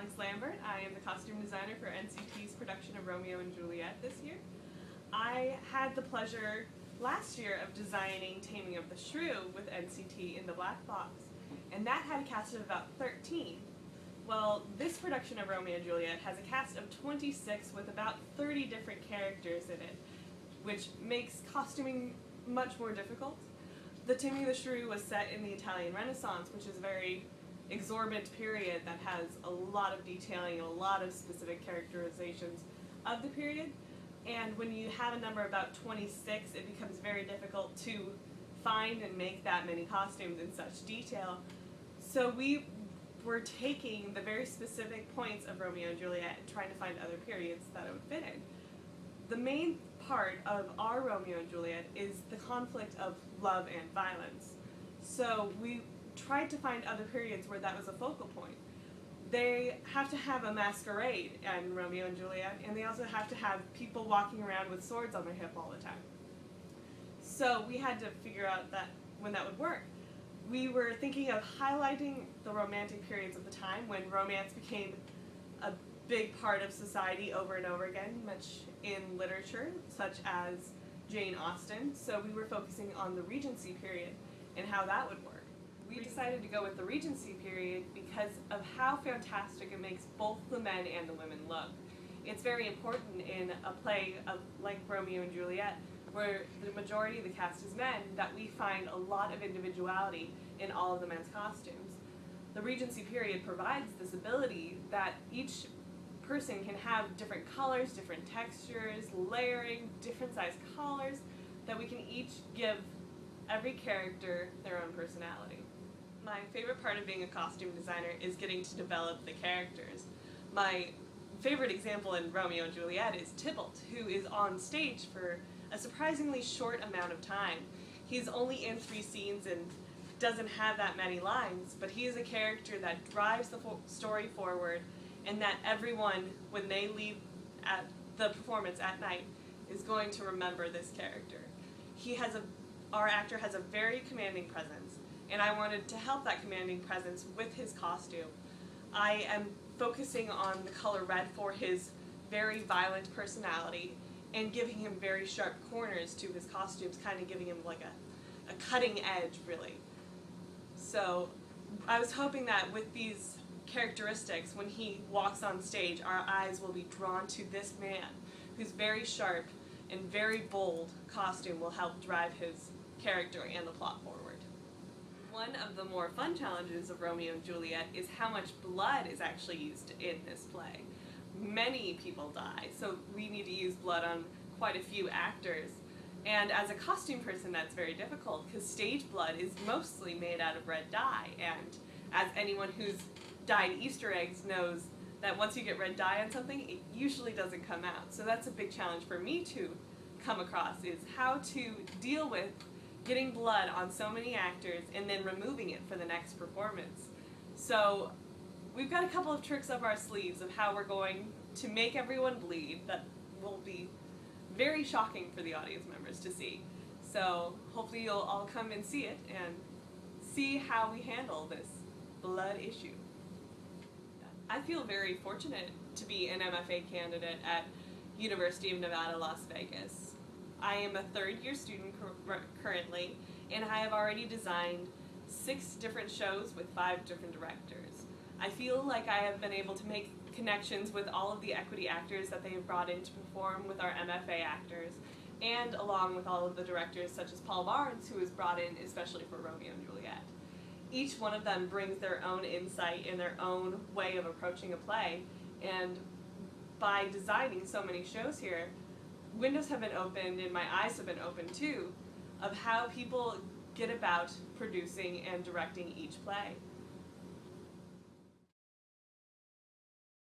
Alex Lambert. I am the costume designer for NCT's production of Romeo and Juliet this year. I had the pleasure last year of designing Taming of the Shrew with NCT in the Black Box, and that had a cast of about 13. Well, this production of Romeo and Juliet has a cast of 26 with about 30 different characters in it, which makes costuming much more difficult. The Taming of the Shrew was set in the Italian Renaissance, which is a very exorbitant period that has a lot of detailing and a lot of specific characterizations of the period. And when you have a number about 26, it becomes very difficult to find and make that many costumes in such detail. So we were taking the very specific points of Romeo and Juliet and trying to find other periods that it would fit in. The main part of our Romeo and Juliet is the conflict of love and violence. So we tried to find other periods where that was a focal point. They have to have a masquerade in Romeo and Juliet, and they also have to have people walking around with swords on their hip all the time. So we had to figure out that when that would work. We were thinking of highlighting the romantic periods of the time when romance became a big part of society over and over again, much in literature, such as Jane Austen. So we were focusing on the Regency period and how that would work. We decided to go with the Regency period because of how fantastic it makes both the men and the women look. It's very important in a play like Romeo and Juliet, where the majority of the cast is men, that we find a lot of individuality in all of the men's costumes. The Regency period provides this ability that each person can have different colors, different textures, layering, different size collars, that we can each give every character their own personality. My favorite part of being a costume designer is getting to develop the characters. My favorite example in Romeo and Juliet is Tybalt, who is on stage for a surprisingly short amount of time. He's only in 3 scenes and doesn't have that many lines, but he is a character that drives the story forward, and that everyone, when they leave at the performance at night, is going to remember this character. Our actor has a very commanding presence, and I wanted to help that commanding presence with his costume. I am focusing on the color red for his very violent personality and giving him very sharp corners to his costumes, kind of giving him like a cutting edge, really. So I was hoping that with these characteristics, when he walks on stage, our eyes will be drawn to this man whose very sharp and very bold costume will help drive his character and the plot forward. One of the more fun challenges of Romeo and Juliet is how much blood is actually used in this play. Many people die, so we need to use blood on quite a few actors. And as a costume person, that's very difficult because stage blood is mostly made out of red dye, and as anyone who's dyed Easter eggs knows that once you get red dye on something, it usually doesn't come out. So that's a big challenge for me to come across, is how to deal with getting blood on so many actors and then removing it for the next performance. So we've got a couple of tricks up our sleeves of how we're going to make everyone bleed that will be very shocking for the audience members to see. So hopefully you'll all come and see it and see how we handle this blood issue. I feel very fortunate to be an MFA candidate at University of Nevada, Las Vegas. I am a third-year student currently, and I have already designed 6 different shows with 5 different directors. I feel like I have been able to make connections with all of the equity actors that they have brought in to perform with our MFA actors, and along with all of the directors such as Paul Barnes, who was brought in especially for Romeo and Juliet. Each one of them brings their own insight and their own way of approaching a play, and by designing so many shows here, windows have been opened and my eyes have been opened too of how people get about producing and directing each play.